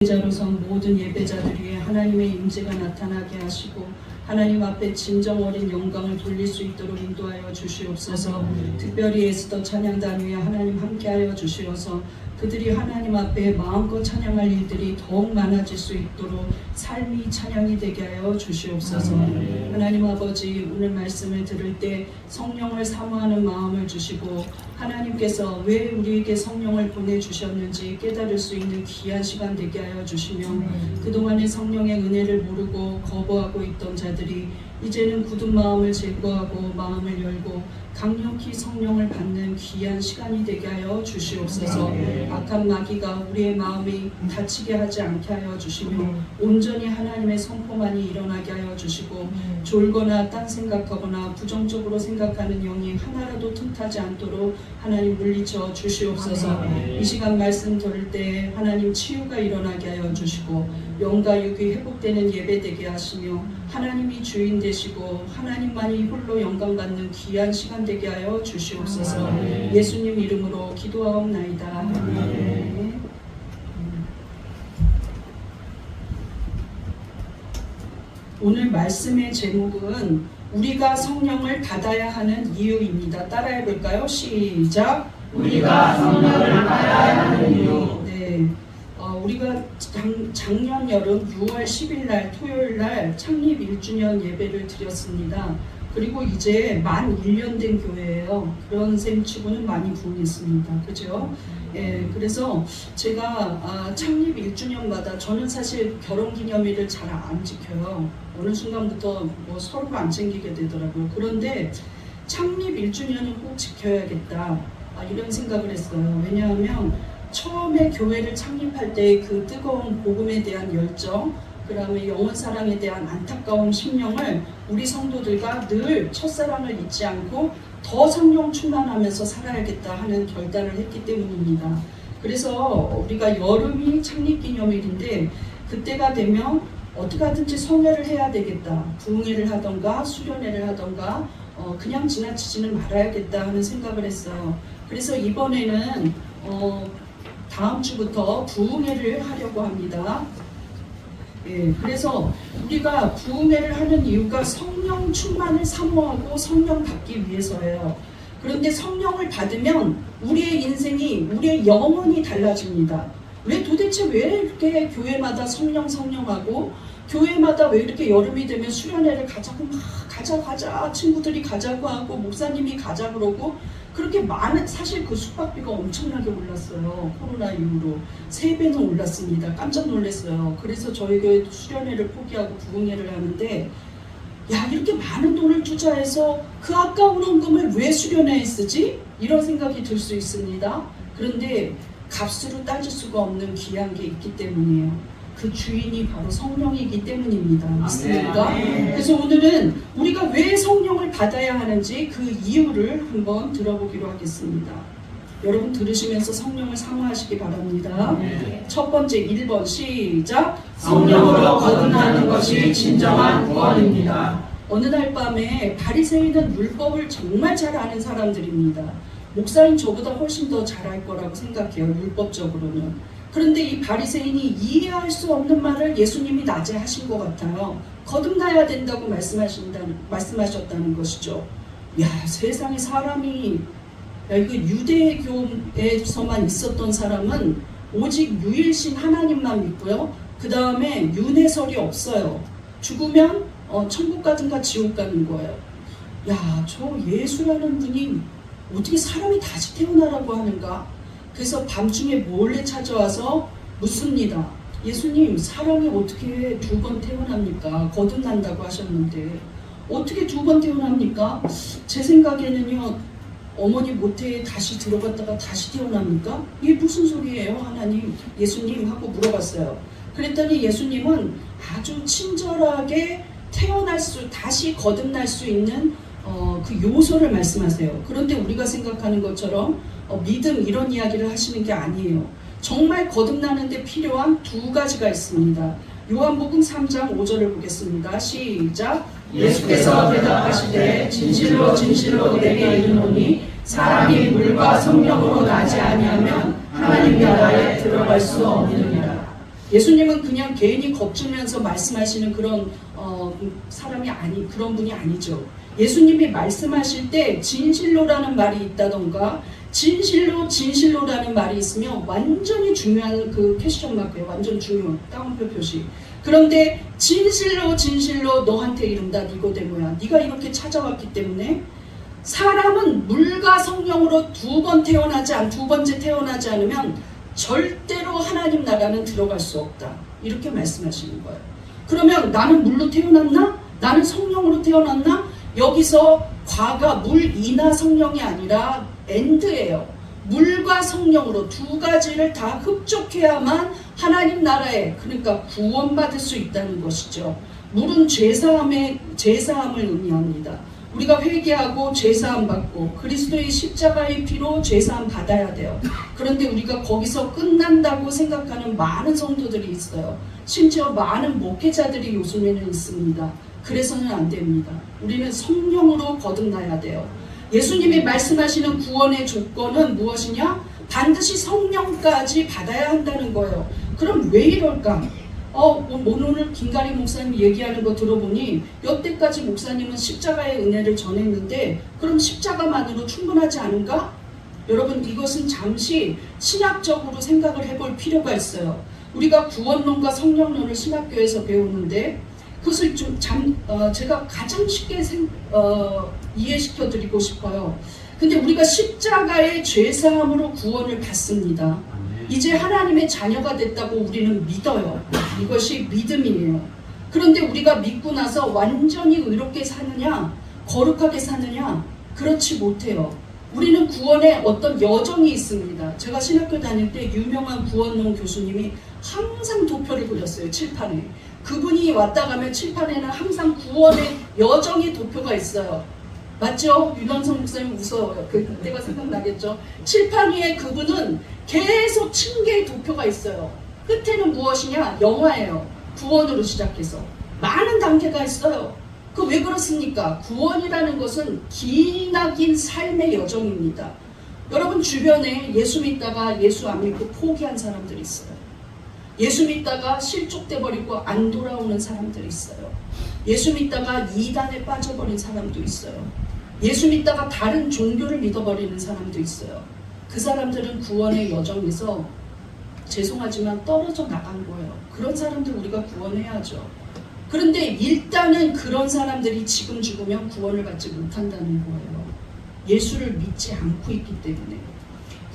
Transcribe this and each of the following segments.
예배자로서 모든 예배자들이 하나님의 임재가 나타나게 하시고 하나님 앞에 진정 어린 영광을 돌릴 수 있도록 인도하여 주시옵소서. 특별히 에스더 찬양단 위에 하나님 함께하여 주시어서 그들이 하나님 앞에 마음껏 찬양할 일들이 더욱 많아질 수 있도록 삶이 찬양이 되게 하여 주시옵소서. 하나님 아버지, 오늘 말씀을 들을 때 성령을 사모하는 마음을 주시고 하나님께서 왜 우리에게 성령을 보내주셨는지 깨달을 수 있는 귀한 시간 되게 하여 주시며 그동안의 성령의 은혜를 모르고 거부하고 있던 자들이 이제는 굳은 마음을 제거하고 마음을 열고 강력히 성령을 받는 귀한 시간이 되게 하여 주시옵소서. 악한 마귀가 우리의 마음이 다치게 하지 않게 하여 주시며 온전히 하나님의 선포만이 일어나게 하여 주시고 졸거나 딴 생각하거나 부정적으로 생각하는 영이 하나라도 틈타지 않도록 하나님 물리쳐 주시옵소서. 이 시간 말씀 들을 때 하나님 치유가 일어나게 하여 주시고 영과 육이 회복되는 예배 되게 하시며 하나님이 주인 되시고 하나님만이 홀로 영광 받는 귀한 시간 되게 하여 주시옵소서. 예수님 이름으로 기도하옵나이다. 아멘. 오늘 말씀의 제목은 우리가 성령을 받아야 하는 이유입니다. 따라해 볼까요? 시작. 우리가 성령을 받아야 하는 이유. 네. 우리가 작년 여름 6월 10일 날 토요일 날 창립 1주년 예배를 드렸습니다. 그리고 이제 만 1년 된 교회예요. 그런 셈 치고는 많이 부흥했습니다. 그죠? 예, 그래서 제가 창립 1주년마다 저는 사실 결혼기념일을 잘 안 지켜요. 어느 순간부터 뭐 서로가 안 챙기게 되더라고요. 그런데 창립 1주년은 꼭 지켜야겠다. 이런 생각을 했어요. 왜냐하면 처음에 교회를 창립할 때 그 뜨거운 복음에 대한 열정, 그 다음에 영혼 사랑에 대한 안타까운 심령을 우리 성도들과 늘 첫사랑을 잊지 않고 더 성령 충만하면서 살아야겠다 하는 결단을 했기 때문입니다. 그래서 우리가 여름이 창립기념일인데 그때가 되면 어떻게 하든지 성회를 해야 되겠다. 부흥회를 하던가 수련회를 하던가 그냥 지나치지는 말아야겠다 하는 생각을 했어요. 그래서 이번에는 다음 주부터 부흥회를 하려고 합니다. 예, 그래서 우리가 부흥회를 하는 이유가 성령 충만을 사모하고 성령 받기 위해서예요. 그런데 성령을 받으면 우리의 인생이, 우리의 영혼이 달라집니다. 도대체 왜 이렇게 교회마다 성령하고 교회마다 왜 이렇게 여름이 되면 수련회를 가자고 막 가자 친구들이 가자고 하고 목사님이 가자 그러고 그렇게 많은, 사실 그 숙박비가 엄청나게 올랐어요. 코로나 이후로 3배는 올랐습니다. 깜짝 놀랐어요. 그래서 저희 교회도 수련회를 포기하고 부흥회를 하는데 이렇게 많은 돈을 투자해서 그 아까운 헌금을 왜 수련회에 쓰지? 이런 생각이 들 수 있습니다. 그런데 값으로 따질 수가 없는 귀한 게 있기 때문이에요. 그 주인이 바로 성령이기 때문입니다. 믿습니까? 그래서 오늘은 우리가 왜 성령을 받아야 하는지 그 이유를 한번 들어보기로 하겠습니다. 여러분 들으시면서 성령을 사모하시기 바랍니다. 첫 번째 1번 시작. 성령으로 거듭나는 것이 진정한 구원입니다. 어느 날 밤에 바리새인은 율법을 정말 잘 아는 사람들입니다. 목사인 저보다 훨씬 더 잘할 거라고 생각해요. 율법적으로는. 그런데 이 바리새인이 이해할 수 없는 말을 예수님이 낮에 하신 것 같아요. 거듭나야 된다고 말씀하셨다는 것이죠. 세상에 사람이 이거 유대교에서만 있었던 사람은 오직 유일신 하나님만 믿고요. 그 다음에 윤회설이 없어요. 죽으면 천국 가든가 지옥 가는 거예요. 저 예수라는 분이 어떻게 사람이 다시 태어나라고 하는가? 그래서 밤중에 몰래 찾아와서 묻습니다. 예수님, 사람이 어떻게 2번 태어납니까? 거듭난다고 하셨는데 어떻게 2번 태어납니까? 제 생각에는요, 어머니 모태에 다시 들어갔다가 다시 태어납니까? 이게 무슨 소리예요, 하나님? 예수님 하고 물어봤어요. 그랬더니 예수님은 아주 친절하게 다시 거듭날 수 있는 그 요소를 말씀하세요. 그런데 우리가 생각하는 것처럼 믿음 이런 이야기를 하시는 게 아니에요. 정말 거듭나는데 필요한 2가지가 있습니다. 요한복음 3장 5절을 보겠습니다. 시작. 예수께서 대답하시되 진실로 진실로 내게 이르노니 사람이 물과 성령으로 나지 아니하면 하나님 나라에 들어갈 수 없느니라. 예수님은 그냥 괜히 겁주면서 말씀하시는 그런 그런 분이 아니죠. 예수님이 말씀하실 때 진실로라는 말이 있다던가 진실로라는 말이 있으면 완전히 중요한 그 퀘스천 마크예요. 완전 중요한 따옴표 표시. 그런데 진실로 너한테 이른다 니고데모야. 네가 이렇게 찾아왔기 때문에 사람은 물과 성령으로 두 번째 태어나지 않으면 절대로 하나님 나라는 들어갈 수 없다. 이렇게 말씀하시는 거예요. 그러면 나는 물로 태어났나? 나는 성령으로 태어났나? 여기서 과가 물이나 성령이 아니라 엔드예요. 물과 성령으로 두 가지를 다 흡족해야만 하나님 나라에, 그러니까 구원받을 수 있다는 것이죠. 물은 죄사함을 의미합니다. 우리가 회개하고 죄사함 받고 그리스도의 십자가의 피로 죄사함 받아야 돼요. 그런데 우리가 거기서 끝난다고 생각하는 많은 성도들이 있어요. 심지어 많은 목회자들이 요즘에는 있습니다. 그래서는 안 됩니다. 우리는 성령으로 거듭나야 돼요. 예수님이 말씀하시는 구원의 조건은 무엇이냐? 반드시 성령까지 받아야 한다는 거예요. 그럼 왜 이럴까? 오늘 김가리 목사님 얘기하는 거 들어보니 여태까지 목사님은 십자가의 은혜를 전했는데 그럼 십자가만으로 충분하지 않은가? 여러분, 이것은 잠시 신학적으로 생각을 해볼 필요가 있어요. 우리가 구원론과 성령론을 신학교에서 배우는데 그것을 제가 가장 쉽게 이해시켜 드리고 싶어요. 근데 우리가 십자가의 죄사함으로 구원을 받습니다. 이제 하나님의 자녀가 됐다고 우리는 믿어요. 이것이 믿음이에요. 그런데 우리가 믿고 나서 완전히 의롭게 사느냐, 거룩하게 사느냐? 그렇지 못해요. 우리는 구원에 어떤 여정이 있습니다. 제가 신학교 다닐 때 유명한 구원론 교수님이 항상 도표를 그렸어요. 칠판에. 그분이 왔다 가면 칠판에는 항상 구원의 여정의 도표가 있어요. 맞죠? 윤원성 목사님 무서워요. 그때가 생각나겠죠? 칠판 위에 그분은 계속 1000개의 도표가 있어요. 끝에는 무엇이냐? 영화예요. 구원으로 시작해서 많은 단계가 있어요. 그 왜 그렇습니까? 구원이라는 것은 기나긴 삶의 여정입니다. 여러분 주변에 예수 믿다가 예수 안 믿고 포기한 사람들이 있어요. 예수 믿다가 실족돼 버리고 안 돌아오는 사람들이 있어요. 예수 믿다가 이단에 빠져버린 사람도 있어요. 예수 믿다가 다른 종교를 믿어버리는 사람도 있어요. 그 사람들은 구원의 여정에서 죄송하지만 떨어져 나간 거예요. 그런 사람들 우리가 구원해야죠. 그런데 일단은 그런 사람들이 지금 죽으면 구원을 받지 못한다는 거예요. 예수를 믿지 않고 있기 때문에.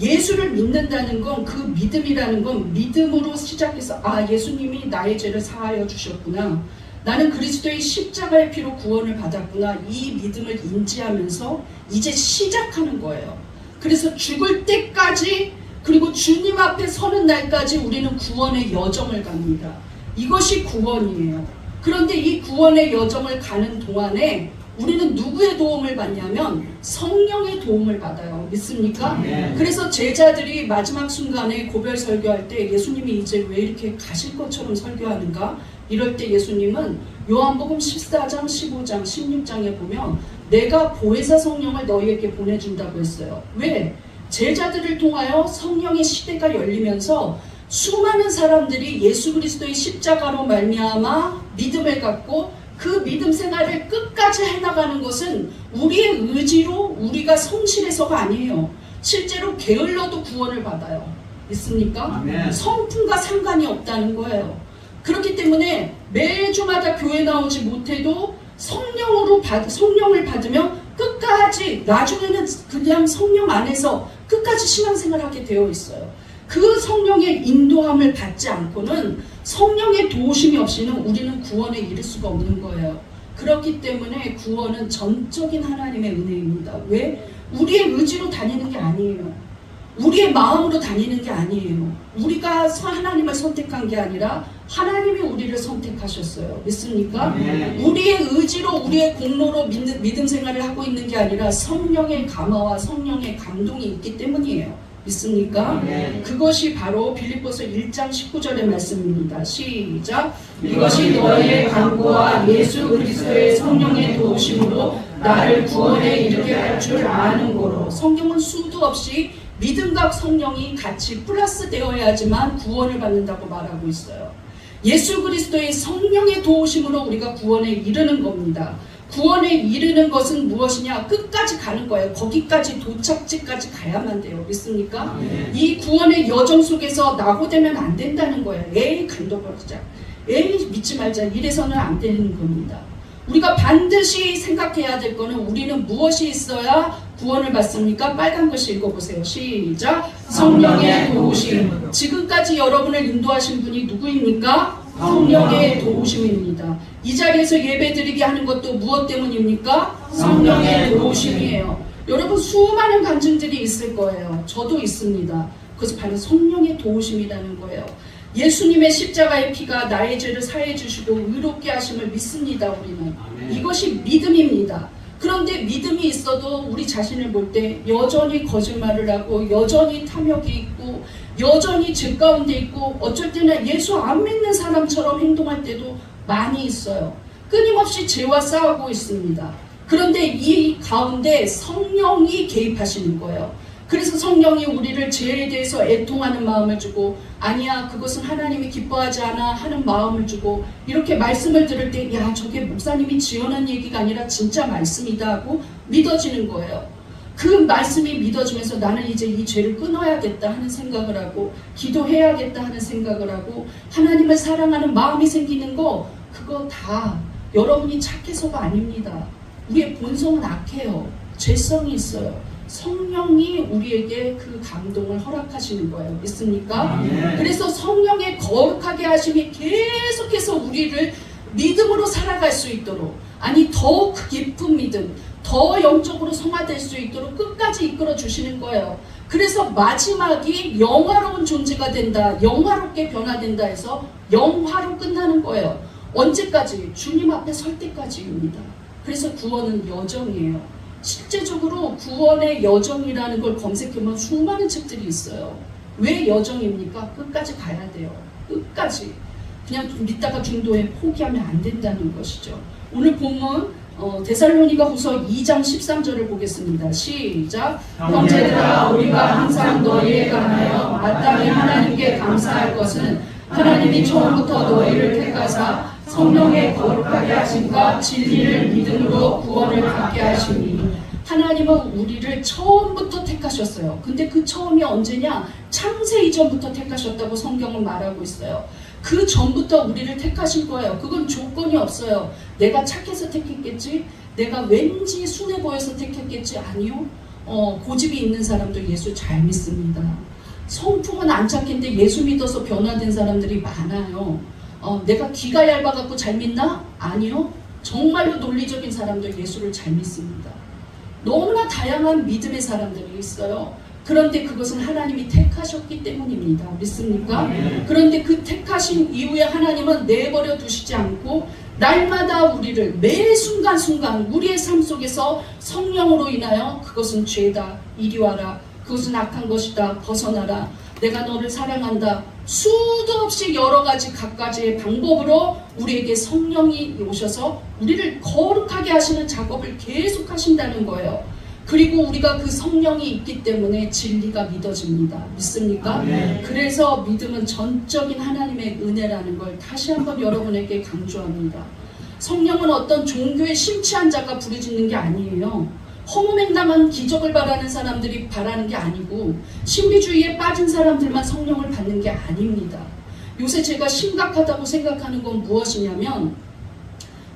예수를 믿는다는 건, 그 믿음이라는 건 믿음으로 시작해서 예수님이 나의 죄를 사하여 주셨구나, 나는 그리스도의 십자가의 피로 구원을 받았구나, 이 믿음을 인지하면서 이제 시작하는 거예요. 그래서 죽을 때까지, 그리고 주님 앞에 서는 날까지 우리는 구원의 여정을 갑니다. 이것이 구원이에요. 그런데 이 구원의 여정을 가는 동안에 우리는 누구의 도움을 받냐면 성령의 도움을 받아요. 믿습니까? 네. 그래서 제자들이 마지막 순간에 고별 설교할 때 예수님이 이제 왜 이렇게 가실 것처럼 설교하는가? 이럴 때 예수님은 요한복음 14장, 15장, 16장에 보면 내가 보혜사 성령을 너희에게 보내준다고 했어요. 왜? 제자들을 통하여 성령의 시대가 열리면서 수많은 사람들이 예수 그리스도의 십자가로 말미암아 믿음을 갖고 그 믿음 생활을 끝까지 해나가는 것은 우리의 의지로 우리가 성실해서가 아니에요. 실제로 게을러도 구원을 받아요. 있습니까? 아멘. 성품과 상관이 없다는 거예요. 그렇기 때문에 매주마다 교회 나오지 못해도 성령을 받으면 끝까지, 나중에는 그냥 성령 안에서 끝까지 신앙생활을 하게 되어 있어요. 그 성령의 인도함을 받지 않고는, 성령의 도우심이 없이는 우리는 구원에 이를 수가 없는 거예요. 그렇기 때문에 구원은 전적인 하나님의 은혜입니다. 왜? 우리의 의지로 다니는 게 아니에요. 우리의 마음으로 다니는 게 아니에요. 우리가 하나님을 선택한 게 아니라 하나님이 우리를 선택하셨어요. 믿습니까? 네. 우리의 의지로, 우리의 공로로 믿음 생활을 하고 있는 게 아니라 성령의 감화와 성령의 감동이 있기 때문이에요. 믿습니까? 네. 그것이 바로 빌립보서 1장 19절의 말씀입니다. 시작. 이것이 너희의 간구와 예수 그리스도의 성령의 도우심으로 나를 구원에 이르게 할 줄 아는 거로. 성경은 수도 없이 믿음과 성령이 같이 플러스 되어야지만 구원을 받는다고 말하고 있어요. 예수 그리스도의 성령의 도우심으로 우리가 구원에 이르는 겁니다. 구원에 이르는 것은 무엇이냐? 끝까지 가는 거예요. 거기까지 도착지까지 가야만 돼요. 믿습니까? 이 구원의 여정 속에서 낙오되면 안 된다는 거예요. 에이 간도버리자, 에이 믿지 말자, 이래서는 안 되는 겁니다. 우리가 반드시 생각해야 될 거는 우리는 무엇이 있어야 구원을 받습니까? 빨간 글씨 읽어보세요. 시작. 성령의 도우심. 지금까지 여러분을 인도하신 분이 누구입니까? 성령의 도우심입니다. 이 자리에서 예배드리게 하는 것도 무엇 때문입니까? 성령의 도우심이에요. 여러분 수많은 간증들이 있을 거예요. 저도 있습니다. 그것이 바로 성령의 도우심이라는 거예요. 예수님의 십자가의 피가 나의 죄를 사해 주시고 의롭게 하심을 믿습니다. 우리는 이것이 믿음입니다. 그런데 믿음이 있어도 우리 자신을 볼 때 여전히 거짓말을 하고 여전히 탐욕이 있고 여전히 죄 가운데 있고 어쩔 때는 예수 안 믿는 사람처럼 행동할 때도 많이 있어요. 끊임없이 죄와 싸우고 있습니다. 그런데 이 가운데 성령이 개입하시는 거예요. 그래서 성령이 우리를 죄에 대해서 애통하는 마음을 주고 아니야 그것은 하나님이 기뻐하지 않아 하는 마음을 주고 이렇게 말씀을 들을 때 야 저게 목사님이 지어낸 얘기가 아니라 진짜 말씀이다 하고 믿어지는 거예요. 그 말씀이 믿어지면서 나는 이제 이 죄를 끊어야겠다 하는 생각을 하고 기도해야겠다 하는 생각을 하고 하나님을 사랑하는 마음이 생기는 거 그거 다 여러분이 착해서가 아닙니다. 우리의 본성은 악해요. 죄성이 있어요. 성령이 우리에게 그 감동을 허락하시는 거예요. 믿습니까? 그래서 성령의 거룩하게 하심이 계속해서 우리를 믿음으로 살아갈 수 있도록 아니 더욱 깊은 믿음 더 영적으로 성화될 수 있도록 끝까지 이끌어 주시는 거예요. 그래서 마지막이 영화로운 존재가 된다 영화롭게 변화된다 해서 영화로 끝나는 거예요. 언제까지? 주님 앞에 설 때까지입니다. 그래서 구원은 여정이에요. 실제적으로 구원의 여정이라는 걸 검색해보면 수많은 책들이 있어요. 왜 여정입니까? 끝까지 가야 돼요. 끝까지. 그냥 믿다가 중도에 포기하면 안 된다는 것이죠. 오늘 본문 데살로니가 후서 2장 13절을 보겠습니다. 시작. 형제들아 우리가 항상 너희에 관하여 마땅히 하나님께 감사할 것은 하나님이 처음부터 너희를 택하사 성령의 거룩하게 하심과 진리를 믿음으로 구원을 받게 하시니 하나님은 우리를 처음부터 택하셨어요. 근데 그 처음이 언제냐? 창세 이전부터 택하셨다고 성경은 말하고 있어요. 그 전부터 우리를 택하신 거예요. 그건 조건이 없어요. 내가 착해서 택했겠지? 내가 왠지 순해 보여서 택했겠지? 아니요. 고집이 있는 사람도 예수 잘 믿습니다. 성품은 안 착한데 예수 믿어서 변화된 사람들이 많아요. 내가 귀가 얇아갖고 잘 믿나? 아니요. 정말로 논리적인 사람도 예수를 잘 믿습니다. 너무나 다양한 믿음의 사람들이 있어요. 그런데 그것은 하나님이 택하셨기 때문입니다. 믿습니까? 그런데 그 택하신 이후에 하나님은 내버려 두시지 않고 날마다 우리를 매 순간순간 우리의 삶 속에서 성령으로 인하여 그것은 죄다, 이리 와라, 그것은 악한 것이다, 벗어나라, 내가 너를 사랑한다, 수도 없이 여러 가지 각가지의 방법으로 우리에게 성령이 오셔서 우리를 거룩하게 하시는 작업을 계속 하신다는 거예요. 그리고 우리가 그 성령이 있기 때문에 진리가 믿어집니다. 믿습니까? 그래서 믿음은 전적인 하나님의 은혜라는 걸 다시 한번 여러분에게 강조합니다. 성령은 어떤 종교에 심취한 자가 부르짖는 게 아니에요. 허무맹랑한 기적을 바라는 사람들이 바라는 게 아니고 신비주의에 빠진 사람들만 성령을 받는 게 아닙니다. 요새 제가 심각하다고 생각하는 건 무엇이냐면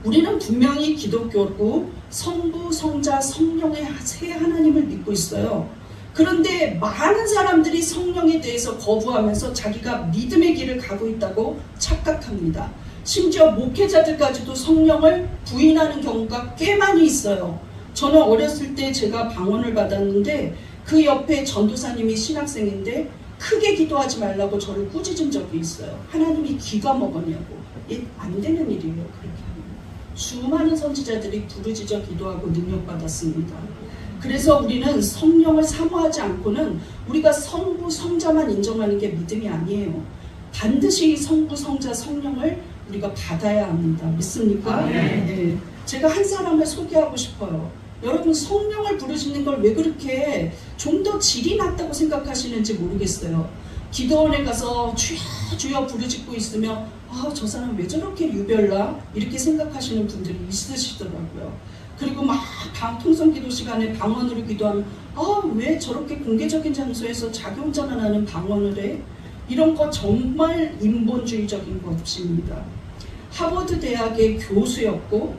우리는 분명히 기독교고 성부, 성자, 성령의 세 하나님을 믿고 있어요. 그런데 많은 사람들이 성령에 대해서 거부하면서 자기가 믿음의 길을 가고 있다고 착각합니다. 심지어 목회자들까지도 성령을 부인하는 경우가 꽤 많이 있어요. 저는 어렸을 때 제가 방언을 받았는데 그 옆에 전도사님이 신학생인데 크게 기도하지 말라고 저를 꾸짖은 적이 있어요. 하나님이 귀가 먹었냐고. 안 되는 일이에요. 그렇게 하면. 수많은 선지자들이 부르짖어 기도하고 능력받았습니다. 그래서 우리는 성령을 사모하지 않고는 우리가 성부, 성자만 인정하는 게 믿음이 아니에요. 반드시 성부, 성자, 성령을 우리가 받아야 합니다. 믿습니까? 네. 제가 한 사람을 소개하고 싶어요. 여러분 성령을 부르시는 걸 왜 그렇게 좀 더 질이 낮다고 생각하시는지 모르겠어요. 기도원에 가서 주여 주여 부르짖고 있으면 저 사람 왜 저렇게 유별나? 이렇게 생각하시는 분들이 있으시더라고요. 그리고 막 통성기도 시간에 방언으로 기도하면 왜 저렇게 공개적인 장소에서 자기 혼자만 하는 방언을 해? 이런 거 정말 인본주의적인 것입니다. 하버드 대학의 교수였고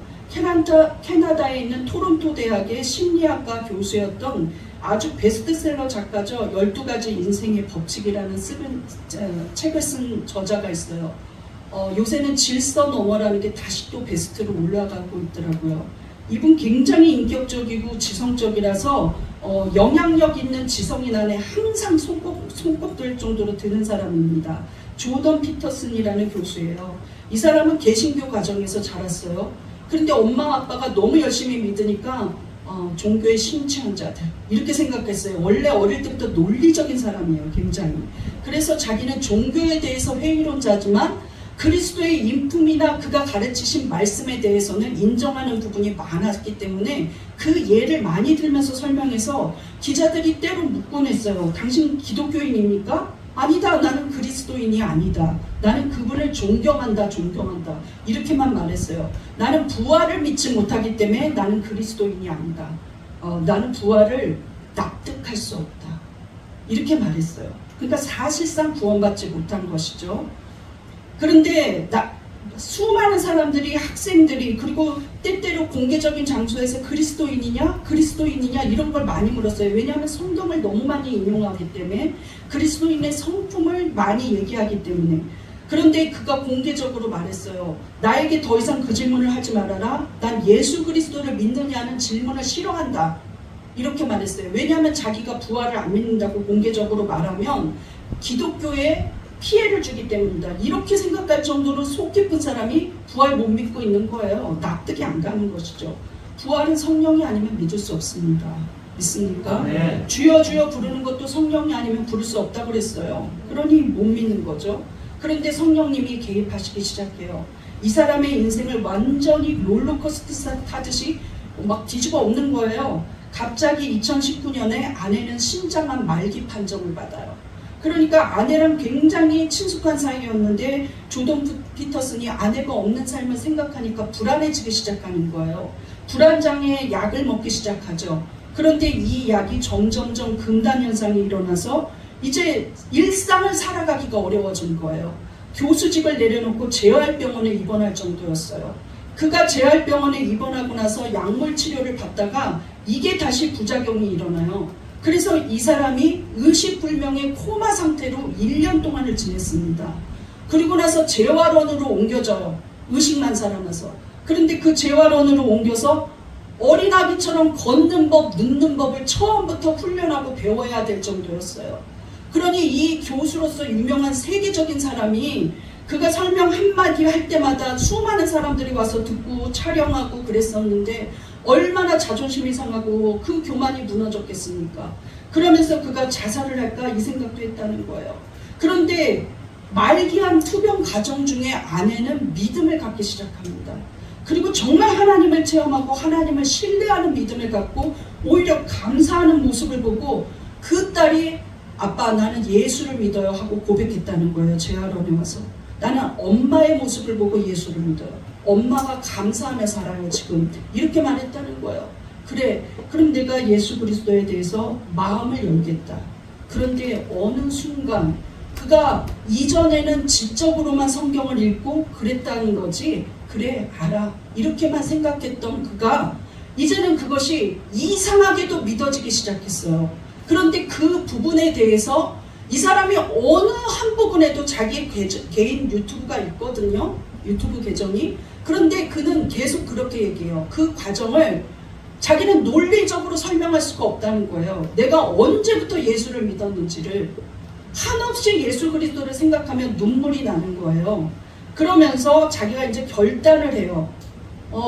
캐나다에 있는 토론토 대학의 심리학과 교수였던 아주 베스트셀러 작가죠. 12가지 인생의 법칙이라는 책을 쓴 저자가 있어요. 요새는 질서 너머라는 게 다시 또 베스트로 올라가고 있더라고요. 이분 굉장히 인격적이고 지성적이라서 영향력 있는 지성인 안에 항상 손꼽들 정도로 드는 사람입니다. 조던 피터슨이라는 교수예요. 이 사람은 개신교 가정에서 자랐어요. 그런데 엄마 아빠가 너무 열심히 믿으니까 종교의 심취한 자들 이렇게 생각했어요. 원래 어릴 때부터 논리적인 사람이에요. 굉장히. 그래서 자기는 종교에 대해서 회의론자지만 그리스도의 인품이나 그가 가르치신 말씀에 대해서는 인정하는 부분이 많았기 때문에 그 예를 많이 들면서 설명해서 기자들이 때로 묻곤 했어요. 당신 기독교인입니까? 아니다. 나는 그리스도인이 아니다. 나는 그분을 존경한다. 이렇게만 말했어요. 나는 부활을 믿지 못하기 때문에 나는 그리스도인이 아니다. 나는 부활을 납득할 수 없다. 이렇게 말했어요. 그러니까 사실상 구원받지 못한 것이죠. 그런데 수많은 사람들이 학생들이 그리고 때때로 공개적인 장소에서 그리스도인이냐 이런 걸 많이 물었어요. 왜냐하면 성경을 너무 많이 인용하기 때문에 그리스도인의 성품을 많이 얘기하기 때문에. 그런데 그가 공개적으로 말했어요. 나에게 더 이상 그 질문을 하지 말아라. 난 예수 그리스도를 믿느냐는 질문을 싫어한다. 이렇게 말했어요. 왜냐하면 자기가 부활을 안 믿는다고 공개적으로 말하면 기독교에 피해를 주기 때문이다. 이렇게 생각할 정도로 속 깊은 사람이 부활 못 믿고 있는 거예요. 납득이 안 가는 것이죠. 부활은 성령이 아니면 믿을 수 없습니다. 믿습니까? 네. 주여 주여 부르는 것도 성령이 아니면 부를 수 없다고 그랬어요. 그러니 못 믿는 거죠. 그런데 성령님이 개입하시기 시작해요. 이 사람의 인생을 완전히 롤러코스터 타듯이 막 뒤집어 엎는 거예요. 갑자기 2019년에 아내는 신장암 말기 판정을 받아요. 그러니까 아내랑 굉장히 친숙한 사이였는데 조던 피터슨이 아내가 없는 삶을 생각하니까 불안해지기 시작하는 거예요. 불안장애 약을 먹기 시작하죠. 그런데 이 약이 점점점 금단 현상이 일어나서 이제 일상을 살아가기가 어려워진 거예요. 교수직을 내려놓고 재활병원에 입원할 정도였어요. 그가 재활병원에 입원하고 나서 약물 치료를 받다가 이게 다시 부작용이 일어나요. 그래서 이 사람이 의식불명의 코마 상태로 1년 동안을 지냈습니다. 그리고 나서 재활원으로 옮겨져요. 의식만 살아나서. 그런데 그 재활원으로 옮겨서 어린아기처럼 걷는 법, 눕는 법을 처음부터 훈련하고 배워야 될 정도였어요. 그러니 이 교수로서 유명한 세계적인 사람이 그가 설명 한마디 할 때마다 수많은 사람들이 와서 듣고 촬영하고 그랬었는데 얼마나 자존심이 상하고 그 교만이 무너졌겠습니까? 그러면서 그가 자살을 할까 이 생각도 했다는 거예요. 그런데 말기암 투병 과정 중에 아내는 믿음을 갖기 시작합니다. 그리고 정말 하나님을 체험하고 하나님을 신뢰하는 믿음을 갖고 오히려 감사하는 모습을 보고 그 딸이 아빠 나는 예수를 믿어요 하고 고백했다는 거예요. 재활원에 와서. 나는 엄마의 모습을 보고 예수를 믿어요. 엄마가 감사하며 살아요 지금. 이렇게 말했다는 거예요. 그래, 그럼 내가 예수 그리스도에 대해서 마음을 열겠다. 그런데 어느 순간 그가 이전에는 지적으로만 성경을 읽고 그랬다는 거지, 그래 알아 이렇게만 생각했던 그가 이제는 그것이 이상하게도 믿어지기 시작했어요. 그런데 그 부분에 대해서 이 사람이 어느 한 부분에도 자기 개인 유튜브가 있거든요. 유튜브 계정이. 그런데 그는 계속 그렇게 얘기해요. 그 과정을 자기는 논리적으로 설명할 수가 없다는 거예요. 내가 언제부터 예수를 믿었는지를 한없이 예수 그리스도를 생각하면 눈물이 나는 거예요. 그러면서 자기가 이제 결단을 해요.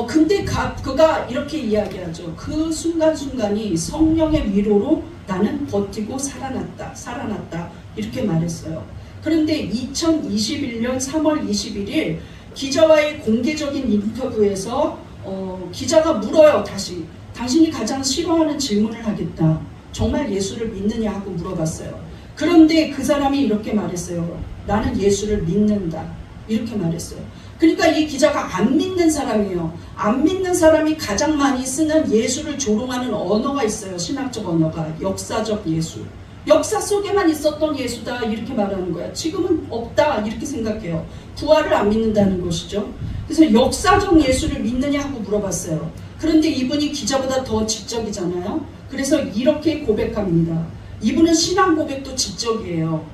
근데 그가 이렇게 이야기하죠. 그 순간순간이 성령의 위로로 나는 버티고 살아났다. 이렇게 말했어요. 그런데 2021년 3월 21일 기자와의 공개적인 인터뷰에서 기자가 물어요. 다시 당신이 가장 싫어하는 질문을 하겠다. 정말 예수를 믿느냐 하고 물어봤어요. 그런데 그 사람이 이렇게 말했어요. 나는 예수를 믿는다. 이렇게 말했어요. 그러니까 이 기자가 안 믿는 사람이에요. 안 믿는 사람이 가장 많이 쓰는 예수를 조롱하는 언어가 있어요. 신학적 언어가. 역사적 예수. 역사 속에만 있었던 예수다 이렇게 말하는 거야. 지금은 없다 이렇게 생각해요. 부활을 안 믿는다는 것이죠. 그래서 역사적 예수를 믿느냐 하고 물어봤어요. 그런데 이분이 기자보다 더 지적이잖아요. 그래서 이렇게 고백합니다. 이분은 신앙 고백도 지적이에요.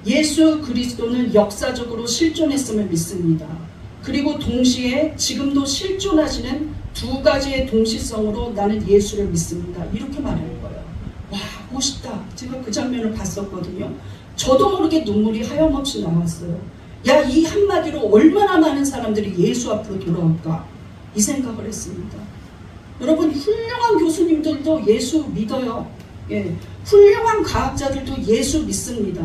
예수 그리스도는 역사적으로 실존했음을 믿습니다. 그리고 동시에 지금도 실존하시는 두 가지의 동시성으로 나는 예수를 믿습니다. 이렇게 말하는 거예요. 와, 멋있다. 제가 그 장면을 봤었거든요. 저도 모르게 눈물이 하염없이 나왔어요. 야, 이 한마디로 얼마나 많은 사람들이 예수 앞으로 돌아올까? 이 생각을 했습니다. 여러분, 훌륭한 교수님들도 예수 믿어요. 예, 훌륭한 과학자들도 예수 믿습니다.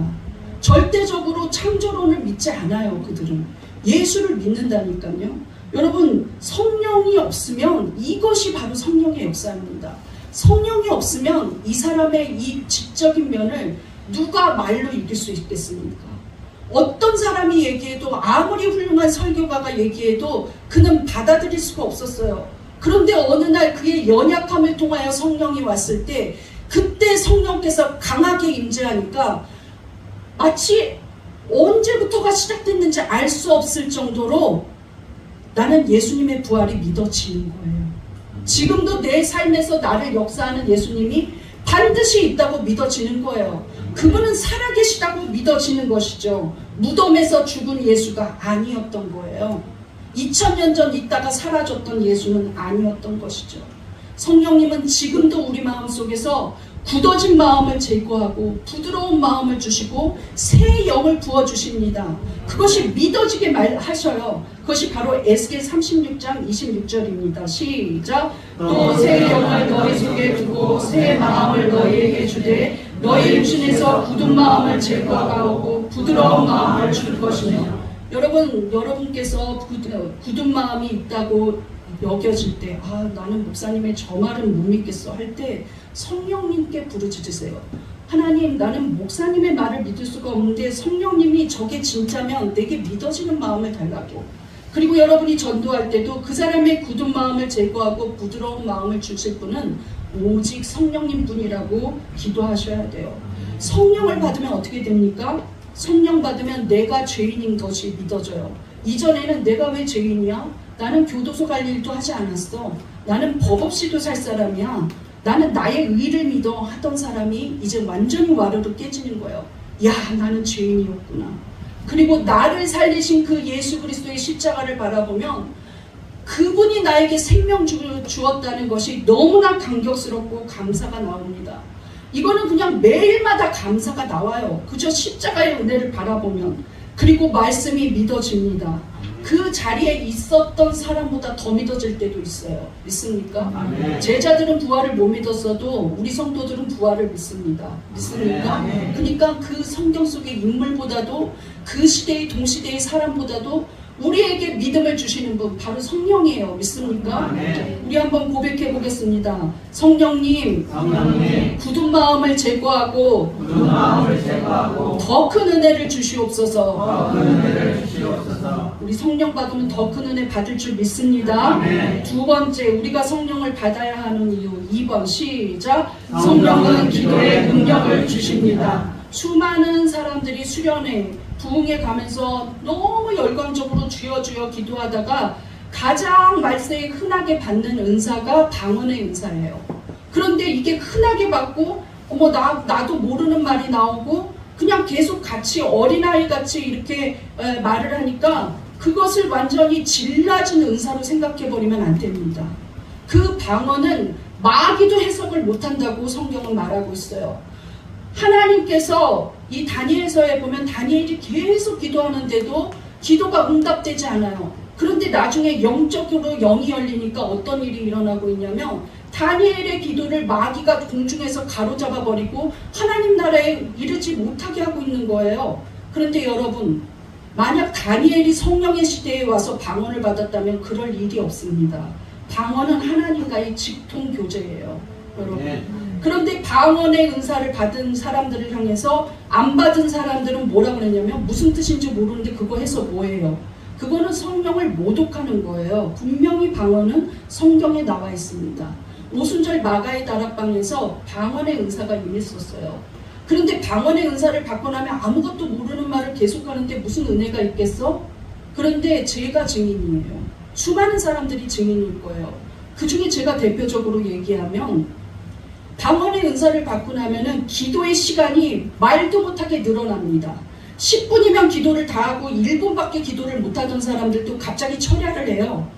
절대적으로 창조론을 믿지 않아요. 그들은 예수를 믿는다니까요. 여러분, 성령이 없으면 이것이 바로 성령의 역사입니다. 성령이 없으면 이 사람의 이 지적인 면을 누가 말로 이길 수 있겠습니까? 어떤 사람이 얘기해도, 아무리 훌륭한 설교가가 얘기해도 그는 받아들일 수가 없었어요. 그런데 어느 날 그의 연약함을 통하여 성령이 왔을 때, 그때 성령께서 강하게 임재하니까 마치 언제부터가 시작됐는지 알 수 없을 정도로 나는 예수님의 부활이 믿어지는 거예요. 지금도 내 삶에서 나를 역사하는 예수님이 반드시 있다고 믿어지는 거예요. 그분은 살아계시다고 믿어지는 것이죠. 무덤에서 죽은 예수가 아니었던 거예요. 2000년 전 있다가 사라졌던 예수는 아니었던 것이죠. 성령님은 지금도 우리 마음속에서 굳어진 마음을 제거하고 부드러운 마음을 주시고 새 영을 부어주십니다. 그것이 믿어지게 말하셔요. 그것이 바로 에스겔 36장 26절입니다. 시작. 또 새 영을 너희 속에 두고 새 마음을 너희에게 주되 너희 육신에서 굳은 마음을 제거하고 부드러운 마음을 줄 것이며. 여러분께서 굳은 마음이 있다고 여겨질 때, 아, 나는 목사님의 저 말은 못 믿겠어 할 때 성령님께 부르짖으세요. 하나님, 나는 목사님의 말을 믿을 수가 없는데 성령님이 저게 진짜면 내게 믿어지는 마음을 달라고. 그리고 여러분이 전도할 때도 그 사람의 굳은 마음을 제거하고 부드러운 마음을 주실 분은 오직 성령님 분이라고 기도하셔야 돼요. 성령을 받으면 어떻게 됩니까? 성령 받으면 내가 죄인인 것이 믿어져요. 이전에는 내가 왜 죄인이야? 나는 교도소 갈 일도 하지 않았어. 나는 법 없이도 살 사람이야. 나는 나의 의를 믿어 하던 사람이 이제 완전히 와르르 깨지는 거예요. 야, 나는 죄인이었구나. 그리고 나를 살리신 그 예수 그리스도의 십자가를 바라보면 그분이 나에게 생명 주었다는 것이 너무나 감격스럽고 감사가 나옵니다. 이거는 그냥 매일마다 감사가 나와요. 그저 십자가의 은혜를 바라보면. 그리고 말씀이 믿어집니다. 그 자리에 있었던 사람보다 더 믿어질 때도 있어요. 믿습니까? 아멘. 제자들은 부활을 못 믿었어도 우리 성도들은 부활을 믿습니다. 믿습니까? 아멘. 그러니까 그 성경 속의 인물보다도 그 시대의 동시대의 사람보다도 우리에게 믿음을 주시는 분 바로 성령이에요. 믿습니까? 아멘. 우리 한번 고백해 보겠습니다. 성령님, 굳은 마음을 제거하고 더 큰 은혜를 주시옵소서. 우리 성령 받으면 더 큰 은혜 받을 줄 믿습니다. 아멘. 두 번째, 우리가 성령을 받아야 하는 이유. 2번 시작. 성령은 기도의 능력을 주십니다. 수많은 사람들이 수련회, 부흥회 가면서 너무 열광적으로 주여 주여 기도하다가 가장 말세에 흔하게 받는 은사가 방언의 은사예요. 그런데 이게 흔하게 받고 나도 모르는 말이 나오고 그냥 계속 같이 어린아이 같이 이렇게 말을 하니까 그것을 완전히 질라진 은사로 생각해버리면 안 됩니다. 그 방언은 마귀도 해석을 못한다고 성경은 말하고 있어요. 하나님께서 이 다니엘서에 보면 다니엘이 계속 기도하는데도 기도가 응답되지 않아요. 그런데 나중에 영적으로 영이 열리니까 어떤 일이 일어나고 있냐면 다니엘의 기도를 마귀가 공중에서 가로잡아 버리고 하나님 나라에 이르지 못하게 하고 있는 거예요. 그런데 여러분, 만약 다니엘이 성령의 시대에 와서 방언을 받았다면 그럴 일이 없습니다. 방언은 하나님과의 직통 교제예요, 여러분. 그런데 방언의 은사를 받은 사람들을 향해서 안 받은 사람들은 뭐라 그랬냐면 무슨 뜻인지 모르는데 그거 해서 뭐예요? 그거는 성령을 모독하는 거예요. 분명히 방언은 성경에 나와 있습니다. 오순절 마가의 다락방에서 방언의 은사가 임했었어요. 그런데 방언의 은사를 받고 나면 아무것도 모르는 말을 계속하는데 무슨 은혜가 있겠어? 그런데 제가 증인이에요. 수많은 사람들이 증인일 거예요. 그 중에 제가 대표적으로 얘기하면 방언의 은사를 받고 나면은 기도의 시간이 말도 못하게 늘어납니다. 10분이면 기도를 다 하고 1분밖에 기도를 못하던 사람들도 갑자기 철야를 해요.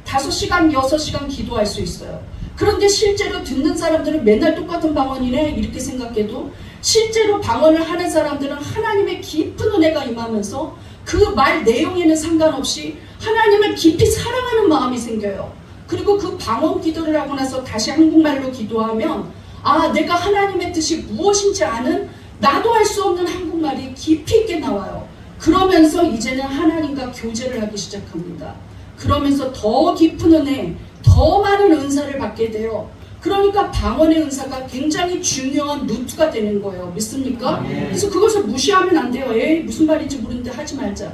5시간, 6시간 기도할 수 있어요. 그런데 실제로 듣는 사람들은 맨날 똑같은 방언이네 이렇게 생각해도 실제로 방언을 하는 사람들은 하나님의 깊은 은혜가 임하면서 그 말 내용에는 상관없이 하나님을 깊이 사랑하는 마음이 생겨요. 그리고 그 방언 기도를 하고 나서 다시 한국말로 기도하면 내가 하나님의 뜻이 무엇인지 아는 나도 할 수 없는 한국말이 깊이 있게 나와요. 그러면서 이제는 하나님과 교제를 하기 시작합니다. 그러면서 더 깊은 은혜, 더 많은 은사를 받게 돼요. 그러니까 방언의 은사가 굉장히 중요한 루트가 되는 거예요. 믿습니까? 그래서 그것을 무시하면 안 돼요. 무슨 말인지 모르는데 하지 말자.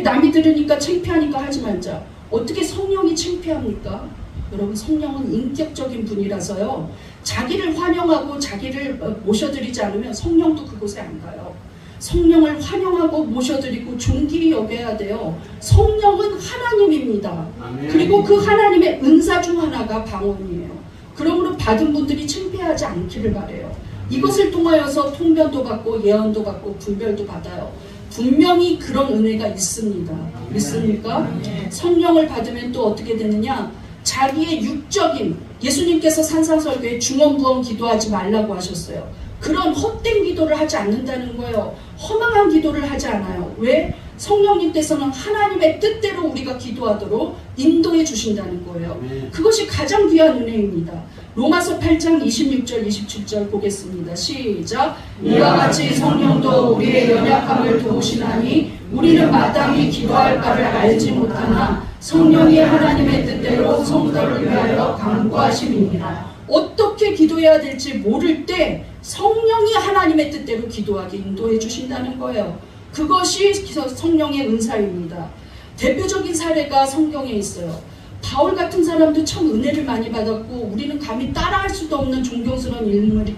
남이 들으니까 창피하니까 하지 말자. 어떻게 성령이 창피합니까? 여러분, 성령은 인격적인 분이라서요. 자기를 환영하고 자기를 모셔드리지 않으면 성령도 그곳에 안 가요. 성령을 환영하고 모셔드리고 존귀히 여겨야 돼요. 성령은 하나님입니다. 그리고 그 하나님의 은사 중 하나가 방언이에요. 그러므로 받은 분들이 창피하지 않기를 바라요. 이것을 통하여서 통변도 받고 예언도 받고 분별도 받아요. 분명히 그런 은혜가 있습니다. 믿습니까? 성령을 받으면 또 어떻게 되느냐? 자기의 육적인, 예수님께서 산상설교에 중언부언 기도하지 말라고 하셨어요. 그런 헛된 기도를 하지 않는다는 거예요. 허망한 기도를 하지 않아요. 왜? 성령님께서는 하나님의 뜻대로 우리가 기도하도록 인도해 주신다는 거예요. 그것이 가장 귀한 은혜입니다. 로마서 8장 26절 27절 보겠습니다. 시작. 이와 같이 성령도 우리의 연약함을 도우시나니 우리는 마땅히 기도할 바를 알지 못하나 성령이 하나님의 뜻대로 성도를 위하여 간구하심이니라. 어떻게 기도해야 될지 모를 때 성령이 하나님의 뜻대로 기도하게 인도해 주신다는 거예요. 그것이 성령의 은사입니다. 대표적인 사례가 성경에 있어요. 바울 같은 사람도 참 은혜를 많이 받았고 우리는 감히 따라할 수도 없는 존경스러운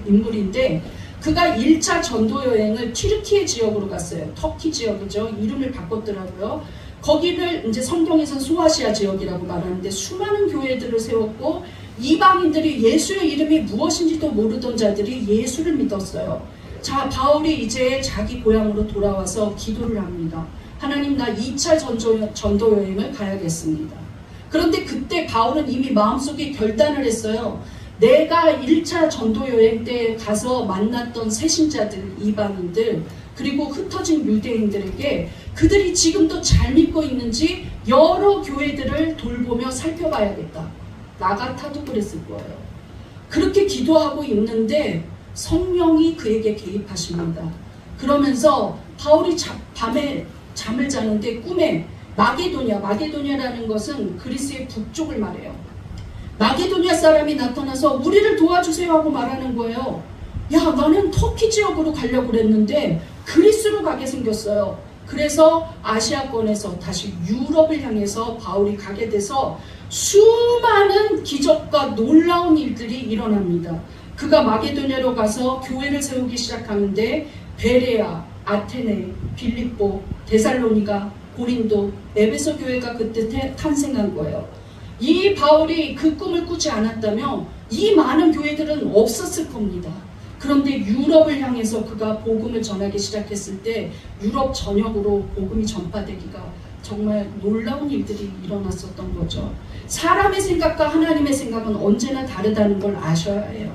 인물인데 그가 1차 전도 여행을 튀르키예 지역으로 갔어요. 터키 지역이죠. 이름을 바꿨더라고요. 거기를 이제 성경에서는 소아시아 지역이라고 말하는데 수많은 교회들을 세웠고 이방인들이 예수의 이름이 무엇인지도 모르던 자들이 예수를 믿었어요. 자, 바울이 이제 자기 고향으로 돌아와서 기도를 합니다. 하나님, 나 2차 전도 여행을 가야겠습니다. 그런데 그때 바울은 이미 마음속에 결단을 했어요. 내가 1차 전도 여행 때 가서 만났던 새신자들, 이방인들, 그리고 흩어진 유대인들에게 그들이 지금도 잘 믿고 있는지 여러 교회들을 돌보며 살펴봐야겠다. 나 같아도 그랬을 거예요. 그렇게 기도하고 있는데 성령이 그에게 개입하십니다. 그러면서 바울이 밤에 잠을 자는데 꿈에 마게도냐라는 것은 그리스의 북쪽을 말해요. 마게도냐 사람이 나타나서 우리를 도와주세요 하고 말하는 거예요. 야, 나는 터키 지역으로 가려고 그랬는데 그리스로 가게 생겼어요. 그래서 아시아권에서 다시 유럽을 향해서 바울이 가게 돼서 수많은 기적과 놀라운 일들이 일어납니다. 그가 마게도냐로 가서 교회를 세우기 시작하는데 베레아, 아테네, 빌립보, 데살로니가, 고린도, 에베소 교회가 그때 탄생한 거예요. 이 바울이 그 꿈을 꾸지 않았다면 이 많은 교회들은 없었을 겁니다. 그런데 유럽을 향해서 그가 복음을 전하기 시작했을 때 유럽 전역으로 복음이 전파되기가 정말 놀라운 일들이 일어났었던 거죠. 사람의 생각과 하나님의 생각은 언제나 다르다는 걸 아셔야 해요.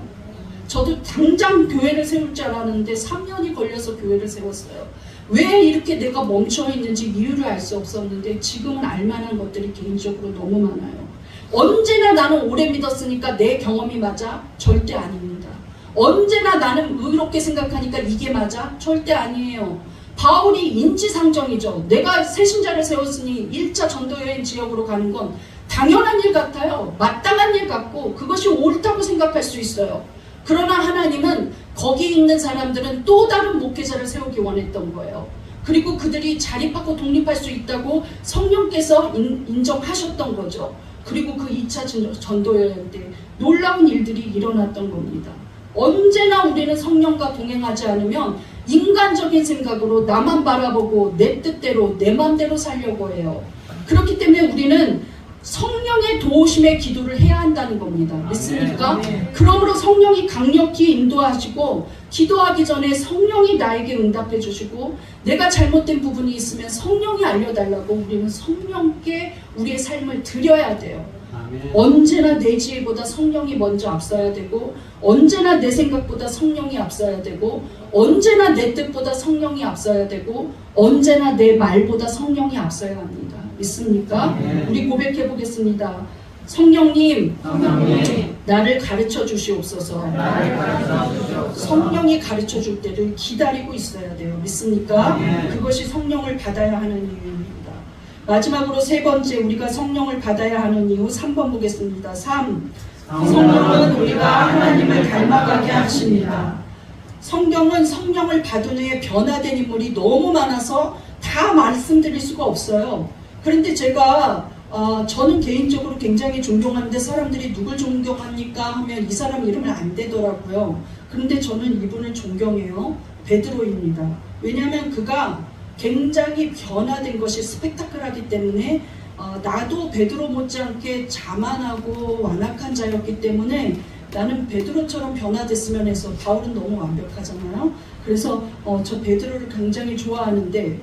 저도 당장 교회를 세울 줄 알았는데 3년이 걸려서 교회를 세웠어요. 왜 이렇게 내가 멈춰있는지 이유를 알 수 없었는데 지금은 알만한 것들이 개인적으로 너무 많아요. 언제나 나는 오래 믿었으니까 내 경험이 맞아? 절대 아닙니다. 언제나 나는 의롭게 생각하니까 이게 맞아? 절대 아니에요. 바울이 인지상정이죠. 내가 새신자를 세웠으니 1차 전도여행 지역으로 가는 건 당연한 일 같아요. 마땅한 일 같고 그것이 옳다고 생각할 수 있어요. 그러나 하나님은 거기 있는 사람들은 또 다른 목회자를 세우기 원했던 거예요. 그리고 그들이 자립하고 독립할 수 있다고 성령께서 인정하셨던 거죠. 그리고 그 2차 전도여행 때 놀라운 일들이 일어났던 겁니다. 언제나 우리는 성령과 동행하지 않으면 인간적인 생각으로 나만 바라보고 내 뜻대로 내 마음대로 살려고 해요. 그렇기 때문에 우리는 성령의 도우심의 기도를 해야 한다는 겁니다. 믿습니까? 그러므로 성령이 강력히 인도하시고 기도하기 전에 성령이 나에게 응답해 주시고 내가 잘못된 부분이 있으면 성령이 알려달라고 우리는 성령께 우리의 삶을 드려야 돼요. 언제나 내 지혜보다 성령이 먼저 앞서야 되고 언제나 내 생각보다 성령이 앞서야 되고 언제나 내 뜻보다 성령이 앞서야 되고 언제나 내 말보다 성령이 앞서야 합니다. 믿습니까? 우리 고백해 보겠습니다. 성령님, 나를 가르쳐 주시옵소서. 성령이 가르쳐 줄 때를 기다리고 있어야 돼요. 믿습니까? 그것이 성령을 받아야 하는 이유입니다. 마지막으로 세 번째 우리가 성령을 받아야 하는 이유 3번 보겠습니다. 3. 성령은 우리가 하나님을 닮아가게 하십니다. 성경은 성령을 받은 후에 변화된 인물이 너무 많아서 다 말씀드릴 수가 없어요. 그런데 제가 저는 개인적으로 굉장히 존경하는데 사람들이 누굴 존경합니까 하면 이 사람 이름을 안 대더라고요. 그런데 저는 이분을 존경해요. 베드로입니다. 왜냐하면 그가 굉장히 변화된 것이 스펙타클하기 때문에 나도 베드로 못지않게 자만하고 완악한 자였기 때문에 나는 베드로처럼 변화됐으면 해서 바울은 너무 완벽하잖아요. 그래서 저 베드로를 굉장히 좋아하는데